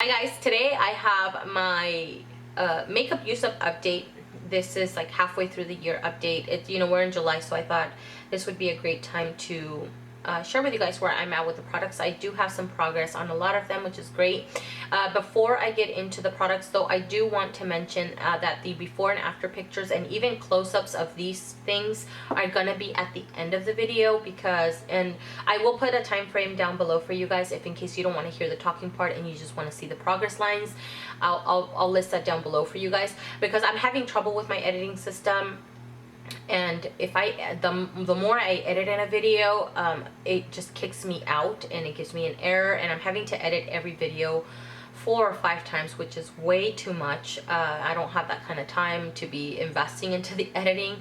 Hi guys, today I have my makeup use up update. This is like halfway through the year update. We're in July, so I thought this would be a great time to share with you guys where I'm at with the products. I do have some progress on a lot of them, which is great. Before I get into the products though, I do want to mention that the before and after pictures and even close-ups of these things are gonna be at the end of the video, and I will put a time frame down below for you guys if in case you don't want to hear the talking part and you just want to see the progress lines. I'll list that down below for you guys because I'm having trouble with my editing system. And if the more I edit in a video, it just kicks me out and it gives me an error, and I'm having to edit every video 4 or 5 times, which is way too much. I don't have that kind of time to be investing into the editing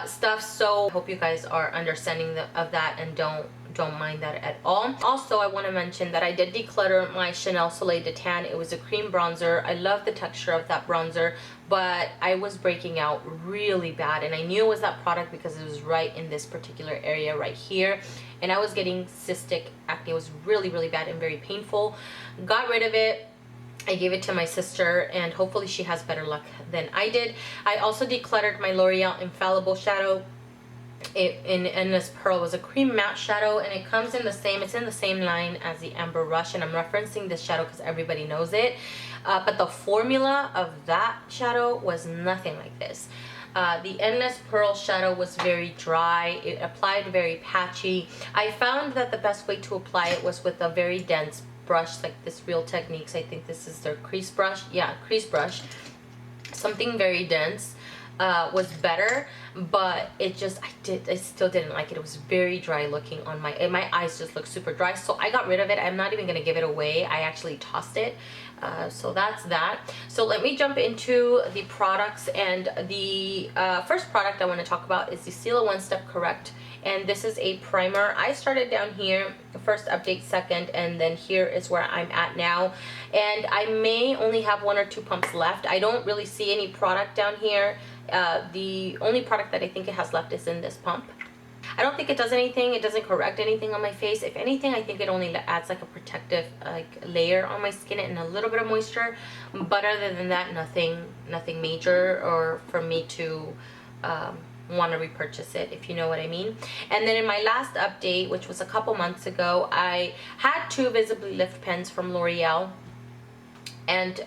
stuff, so I hope you guys are understanding of that and don't mind that at all. Also, I want to mention that I did declutter my Chanel Soleil de Tan. It was a cream bronzer. I love the texture of that bronzer, but I was breaking out really bad, and I knew it was that product because it was right in this particular area right here, and I was getting cystic acne. It was really bad and very painful. Got rid of it. I gave it to my sister, and hopefully she has better luck than I did. I also decluttered my L'Oreal Infallible shadow. In Endless Pearl was a cream matte shadow, and it's in the same line as the Amber Rush, and I'm referencing this shadow because everybody knows it, but the formula of that shadow was nothing like this. The Endless Pearl shadow was very dry. It applied very patchy. I found that the best way to apply it was with a very dense brush like this Real Techniques. I think this is their crease brush. Yeah, crease brush. Something very dense was better, but I still didn't like it. It was very dry looking on my eyes just look super dry, so I got rid of it. I'm not even gonna give it away. I actually tossed it. So that's that. So let me jump into the products, and the first product I want to talk about is the Stila One Step Correct, and this is a primer. I started down here, first update, second, and then here is where I'm at now, and I may only have 1 or 2 pumps left. I don't really see any product down here. The only product that I think it has left is in this pump. I don't think it does anything. It doesn't correct anything on my face. If anything, I think it only adds like a protective layer on my skin and a little bit of moisture. But other than that, nothing major or for me to want to repurchase it, if you know what I mean. And then in my last update, which was a couple months ago, I had 2 Visibly Lift pens from L'Oreal, and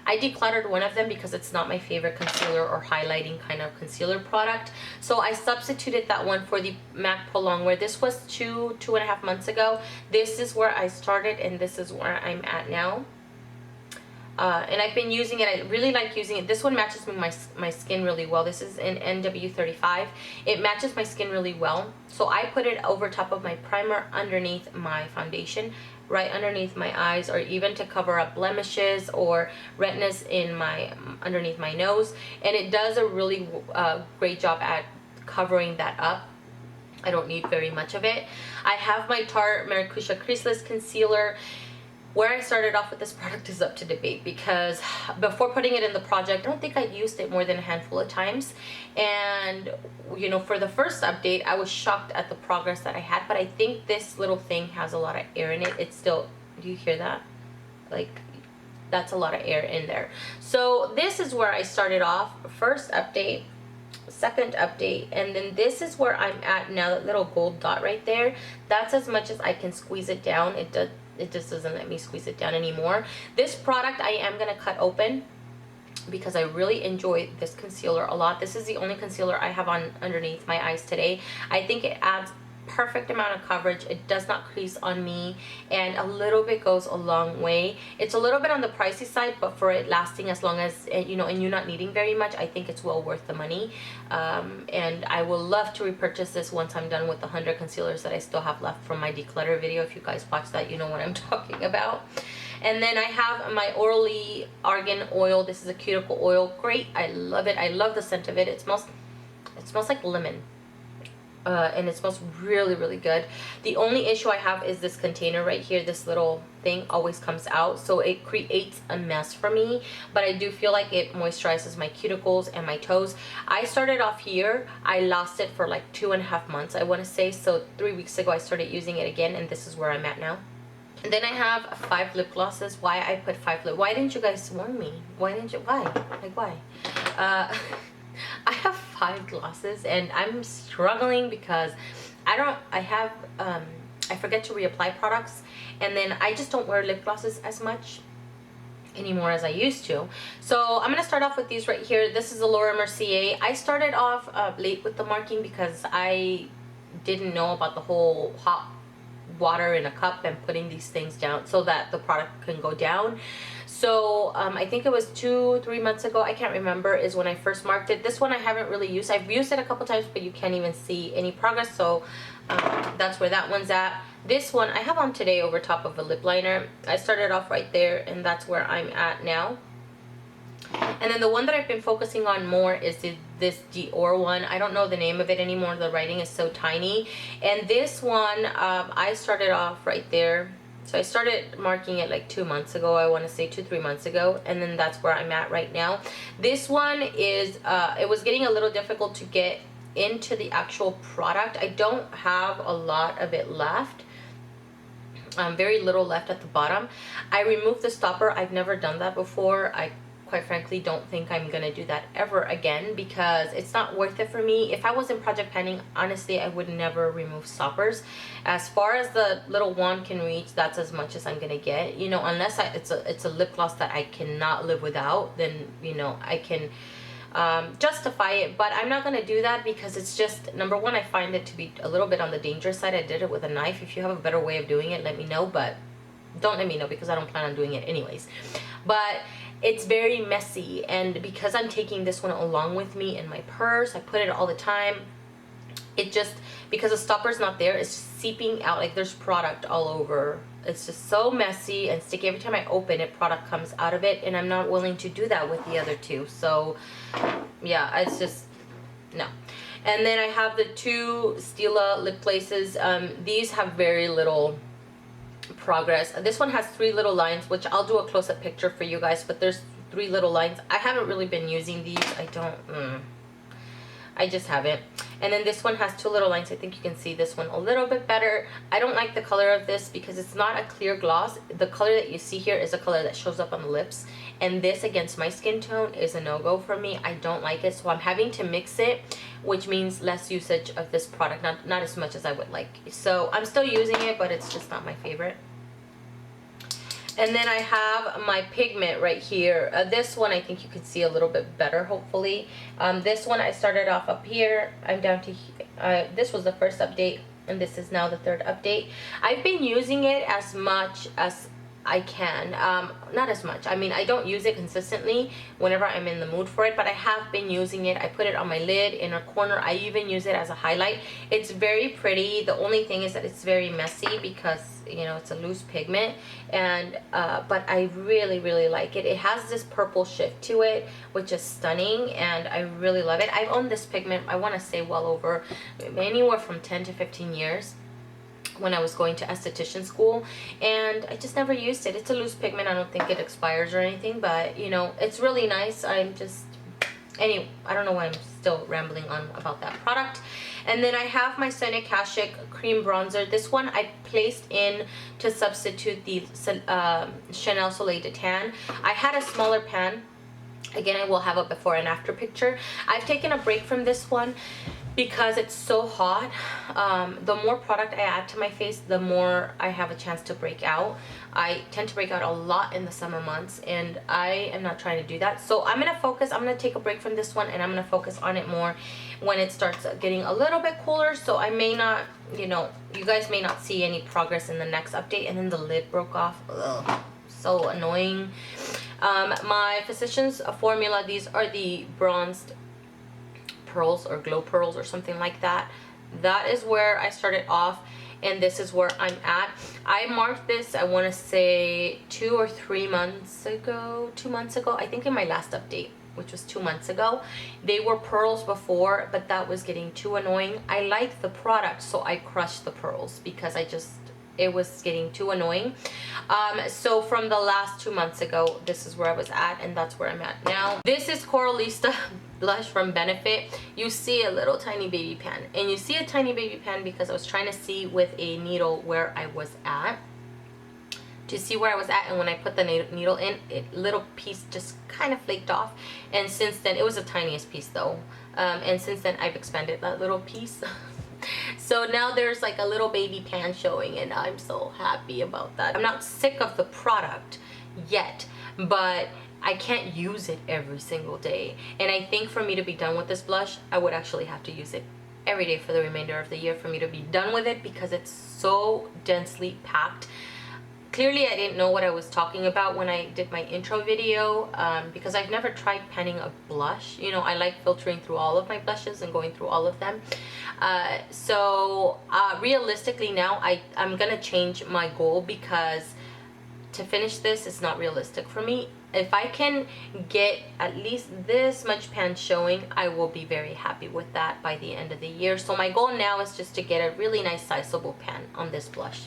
I decluttered one of them because it's not my favorite concealer or highlighting kind of concealer product. So I substituted that one for the MAC Pro Longwear. This was 2.5 months ago. This is where I started, and this is where I'm at now. And I've been using it. I really like using it. This one matches my skin really well. This is in NW35. It matches my skin really well. So I put it over top of my primer underneath my foundation, right underneath my eyes, or even to cover up blemishes or redness in underneath my nose, and it does a really great job at covering that up. I don't need very much of it. I have my Tarte Maracuja Creaseless Concealer. Where I started off with this product is up to debate, because before putting it in the project, I don't think I used it more than a handful of times. And for the first update, I was shocked at the progress that I had, but I think this little thing has a lot of air in it. It's still, do you hear that? Like, that's a lot of air in there. So this is where I started off. First update, second update, and then this is where I'm at now. That little gold dot right there, that's as much as I can squeeze it down. It just doesn't let me squeeze it down anymore. This product I am going to cut open because I really enjoy this concealer a lot. This is the only concealer I have on underneath my eyes today. I think it adds perfect amount of coverage. It does not crease on me, and a little bit goes a long way. It's a little bit on the pricey side, but for it lasting as long as and you not needing very much, I think it's well worth the money. And I will love to repurchase this once I'm done with the 100 concealers that I still have left from my declutter video. If you guys watch that, you know what I'm talking about. And then I have my Orally Argan Oil. This is a cuticle oil. Great. I love it. I love the scent of it. It smells like lemon. And it smells really good. The only issue I have is this container right here. This little thing always comes out, so it creates a mess for me, but I do feel like it moisturizes my cuticles and my toes. I started off here. I lost it for like 2.5 months, I want to say. So 3 weeks ago I started using it again, and this is where I'm at now. And then I have 5 lip glosses. Why I put 5 lip? Why didn't you guys warn me? Why didn't you? Why? Like why? I have 5 glosses and I'm struggling because I forget to reapply products, and then I just don't wear lip glosses as much anymore as I used to. So I'm gonna start off with these right here. This is the Loreal CA. I started off late with the marking because I didn't know about the whole hot water in a cup and putting these things down so that the product can go down. So I think it was 2-3 months ago, I can't remember, is when I first marked it. This one I haven't really used. I've used it a couple times, but you can't even see any progress, so that's where that one's at. This one I have on today over top of a lip liner. I started off right there, and that's where I'm at now. And then the one that I've been focusing on more is this Dior one. I don't know the name of it anymore. The writing is so tiny. And this one, I started off right there. So I started marking it like 2 months ago. I want to say 2-3 months ago. And then that's where I'm at right now. This one is, it was getting a little difficult to get into the actual product. I don't have a lot of it left. Very little left at the bottom. I removed the stopper. I've never done that before. I quite frankly don't think I'm gonna do that ever again because it's not worth it for me. If I was in project panning, honestly, I would never remove stoppers. As far as the little wand can reach, that's as much as I'm gonna get, you know, unless it's a lip gloss that I cannot live without, then, you know, I can justify it. But I'm not gonna do that because it's just, number one, I find it to be a little bit on the dangerous side. I did it with a knife. If you have a better way of doing it, let me know, but don't let me know because I don't plan on doing it anyways. But it's very messy, and because I'm taking this one along with me in my purse, I put it all the time. It just, because the stopper's not there, it's just seeping out. Like there's product all over. It's just so messy and sticky. Every time I open it, product comes out of it, and I'm not willing to do that with the other two. So yeah, it's just no. And then I have the 2 Stila lip laces. These have very little progress. This one has 3 little lines, which I'll do a close-up picture for you guys, but there's 3 little lines. I haven't really been using these. I just haven't. And then this one has 2 little lines. I think you can see this one a little bit better. I don't like the color of this because it's not a clear gloss. The color that you see here is a color that shows up on the lips, and this against my skin tone is a no-go for me. I don't like it, so I'm having to mix it, which means less usage of this product, not as much as I would like. So I'm still using it, but it's just not my favorite. And then I have my pigment right here. This one I think you can see a little bit better, hopefully. This one I started off up here. I'm down to this was the first update, and this is now the 3rd update. I've been using it as much as I can. Not as much. I mean, I don't use it consistently whenever I'm in the mood for it, but I have been using it. I put it on my lid, inner corner. I even use it as a highlight. It's very pretty. The only thing is that it's very messy because, you know, it's a loose pigment, and but I really like it. It has this purple shift to it, which is stunning, and I really love it. I've owned this pigment, I want to say, well over anywhere from 10 to 15 years. When I was going to esthetician school, and I just never used it. It's a loose pigment. I don't think it expires or anything, but you know, it's really nice. I'm just, anyway, I don't know why I'm still rambling on about that product. And then I have my Sonia Kashuk cream bronzer. This one I placed in to substitute the Chanel Soleil de Tan. I had a smaller pan. Again, I will have a before and after picture. I've taken a break from this one because it's so hot. The more product I add to my face, the more I have a chance to break out. I tend to break out a lot in the summer months, and I am not trying to do that. So I'm gonna take a break from this one, and I'm gonna focus on it more when it starts getting a little bit cooler. So I may not, you know, you guys may not see any progress in the next update. And then the lid broke off. Ugh, so annoying. My Physicians Formula, these are the bronzed pearls or glow pearls or something like that. That is where I started off, and this is where I'm at. I marked this, I want to say 2 or 3 months ago, 2 months ago, I think in my last update, which was 2 months ago. They were pearls before, but that was getting too annoying. I liked the product, so I crushed the pearls because it was getting too annoying. So from the last 2 months ago, this is where I was at, and that's where I'm at now. This is Coralista blush from Benefit. You see a little tiny baby pan, and you see a tiny baby pan because I was trying to see with a needle where I was at. to see where I was at, and when I put the needle in, little piece just kind of flaked off, and since then, it was the tiniest piece though, and since then I've expanded that little piece. So now there's like a little baby pan showing, and I'm so happy about that. I'm not sick of the product yet, but I can't use it every single day, and I think for me to be done with this blush, I would actually have to use it every day for the remainder of the year for me to be done with it, because it's so densely packed. Clearly I didn't know what I was talking about when I did my intro video, because I've never tried panning a blush. You know, I like filtering through all of my blushes and going through all of them. Realistically now, I'm gonna change my goal, because to finish this is not realistic for me. If I can get at least this much pan showing, I will be very happy with that by the end of the year. So my goal now is just to get a really nice sizable pan on this blush.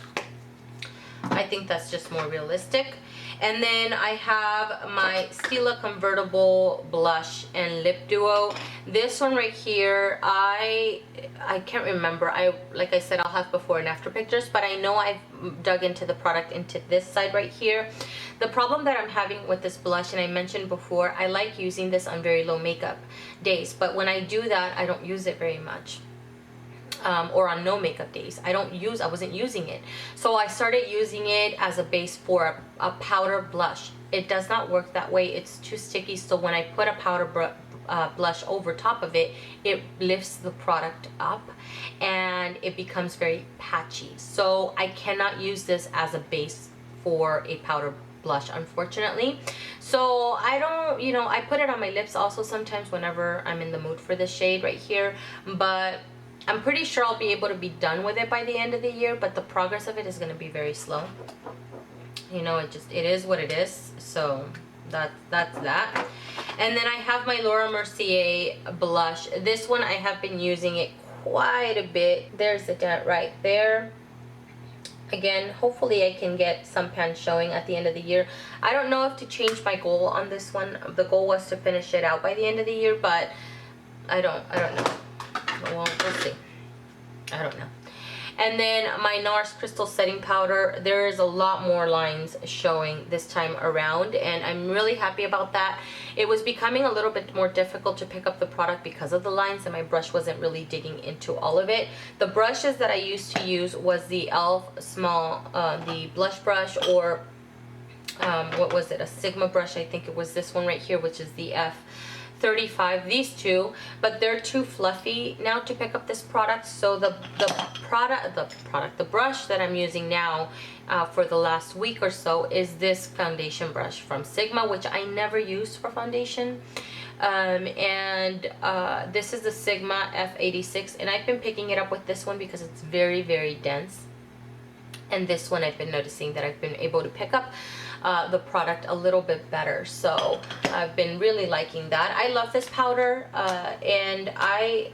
I think that's just more realistic. And then I have my Stila Convertible Blush and Lip Duo. This one right here, I can't remember. Like I said, I'll have before and after pictures, but I know I've dug into the product into this side right here. The problem that I'm having with this blush, and I mentioned before, I like using this on very low makeup days, but when I do that, I don't use it very much. Or on no makeup days, I wasn't using it. So I started using it as a base for a powder blush. It does not work that way. It's too sticky. So when I put a powder blush over top of it, it lifts the product up and it becomes very patchy. So I cannot use this as a base for a powder blush, unfortunately. So I don't, you know, I put it on my lips also sometimes whenever I'm in the mood for this shade right here, but I'm pretty sure I'll be able to be done with it by the end of the year, but the progress of it is going to be very slow. You know, it is what it is. So that's that. And then I have my Laura Mercier blush. This one I have been using it quite a bit. There's the dent right there. Again, hopefully I can get some pan showing at the end of the year. I don't know if to change my goal on this one. The goal was to finish it out by the end of the year, but I don't know. Well, we'll see. I don't know. And then my NARS Crystal Setting Powder, there is a lot more lines showing this time around, and I'm really happy about that. It was becoming a little bit more difficult to pick up the product because of the lines, and my brush wasn't really digging into all of it. The brushes that I used to use was the e.l.f. small, the blush brush, or what was it, a Sigma brush. I think it was this one right here, which is the F35, these two, but they're too fluffy now to pick up this product. So the brush that I'm using now for the last week or so is this foundation brush from Sigma, which I never used for foundation. This is the Sigma F86, and I've been picking it up with this one because it's very, very dense. And this one I've been noticing that I've been able to pick up the product a little bit better. So I've been really liking that. I love this powder, and I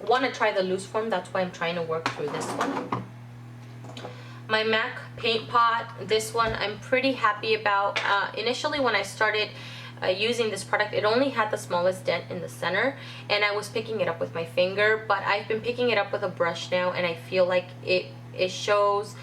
want to try the loose form. That's why I'm trying to work through this one. My MAC paint pot, this one I'm pretty happy about. Initially when I started using this product, it only had the smallest dent in the center, and I was picking it up with my finger, but I've been picking it up with a brush now, and I feel like it shows.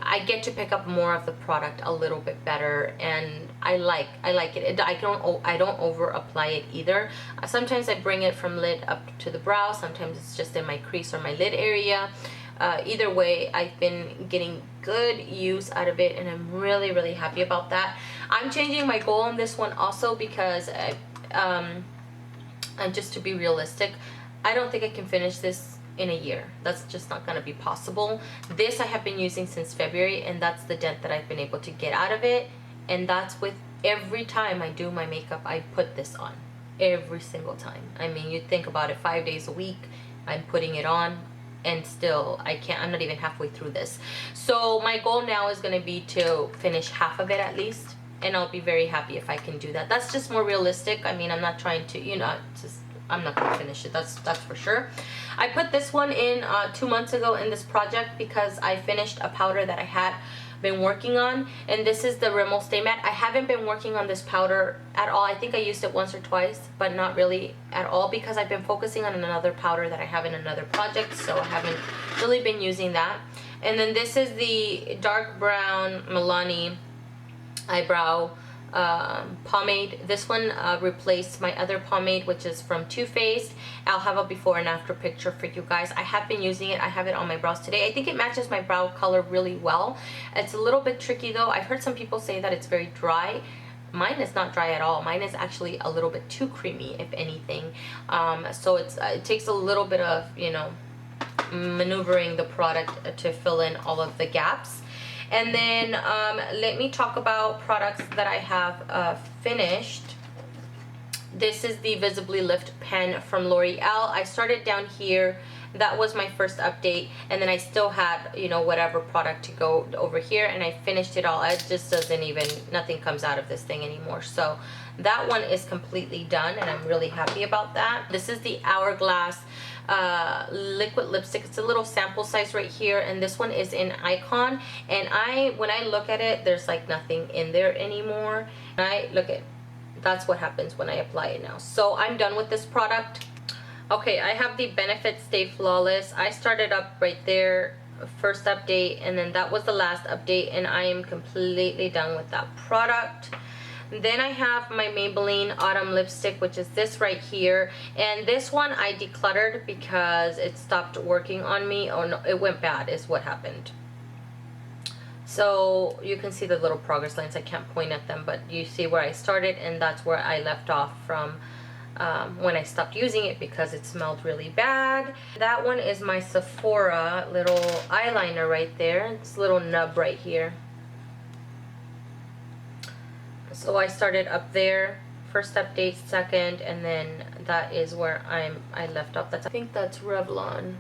I get to pick up more of the product a little bit better, and I like it. I don't over apply it either. Sometimes I bring it from lid up to the brow, sometimes it's just in my crease or my lid area. Either way, I've been getting good use out of it, and I'm really, really happy about that. I'm changing my goal on this one also because and just to be realistic, I don't think I can finish this in a year. That's just not going to be possible. This I have been using since February, and that's the dent that I've been able to get out of it. And that's with every time I do my makeup, I put this on every single time. I mean, you think about it, 5 days a week I'm putting it on, and still I'm not even halfway through this. So my goal now is going to be to finish half of it at least, and I'll be very happy if I can do that. That's just more realistic. I mean, I'm not trying to, you know, I'm not going to finish it, that's for sure. I put this one in 2 months ago in this project because I finished a powder that I had been working on, and this is the Rimmel Stay Matte. I haven't been working on this powder at all. I think I used it once or twice, but not really at all because I've been focusing on another powder that I have in another project, so I haven't really been using that. And then this is the dark brown Milani eyebrow pomade. This one replaced my other pomade, which is from Too Faced. I'll have a before and after picture for you guys. I have been using it. I have it on my brows today. I think it matches my brow color really well. It's a little bit tricky though. I've heard some people say that it's very dry. Mine is not dry at all. Mine is actually a little bit too creamy, if anything. So it takes a little bit of, you know, maneuvering the product to fill in all of the gaps. And then let me talk about products that I have finished. This is the Visibly Lift pen from L'Oreal. I started down here. That was my first update, and then I still had, you know, whatever product to go over here, and I finished it all. It just doesn't even, nothing comes out of this thing anymore. So that one is completely done, and I'm really happy about that. This is the Hourglass liquid lipstick. It's a little sample size right here, and this one is in Icon, and when I look at it, there's like nothing in there anymore. And that's what happens when I apply it now. So I'm done with this product. Okay, I have the Benefit Stay Flawless. I started up right there, first update, and then that was the last update, and I am completely done with that product. Then I have my Maybelline Autumn Lipstick, which is this right here, and this one I decluttered because it stopped working on me. Oh no, it went bad is what happened. So you can see the little progress lines. I can't point at them, but you see where I started, and that's where I left off from when I stopped using it because it smelled really bad. That one is my Sephora little eyeliner right there. It's a little nub right here. So I started up there, first update, second, and then that is where I left off. I think that's Revlon.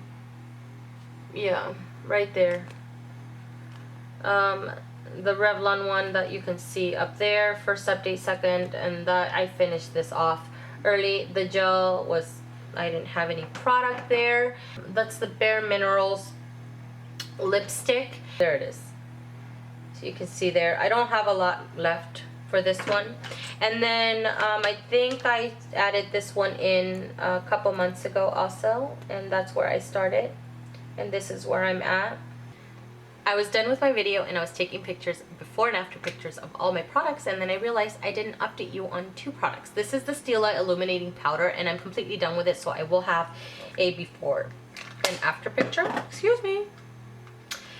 Yeah, right there. The Revlon one that you can see up there, first update, second, and that I finished this off early. The gel was, I didn't have any product there. That's the Bare Minerals lipstick. There it is. So you can see there. I don't have a lot left for this one. And then I think I added this one in a couple months ago also, and that's where I started. And this is where I'm at. I was done with my video and I was taking pictures, before and after pictures of all my products, and then I realized I didn't update you on two products. This is the Stila Illuminating Powder, and I'm completely done with it, so I will have a before and after picture. Excuse me.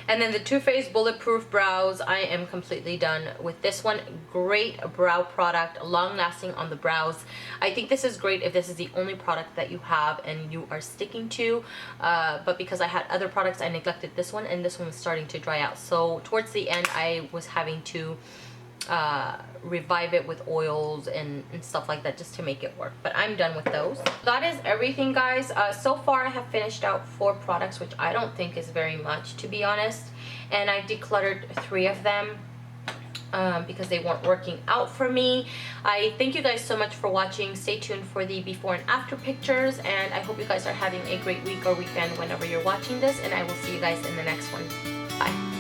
And then the Too Faced Bulletproof Brows, I am completely done with this one. Great brow product, long lasting on the brows. I think this is great if this is the only product that you have and you are sticking to, but because I had other products, I neglected this one, and this one was starting to dry out. So towards the end, I was having to revive it with oils and stuff like that just to make it work, but I'm done with those. That is everything, guys. So far I have finished out 4 products, which I don't think is very much, to be honest, and I decluttered 3 of them because they weren't working out for me. I thank you guys so much for watching. Stay tuned for the before and after pictures, and I hope you guys are having a great week or weekend whenever you're watching this, and I will see you guys in the next one. Bye.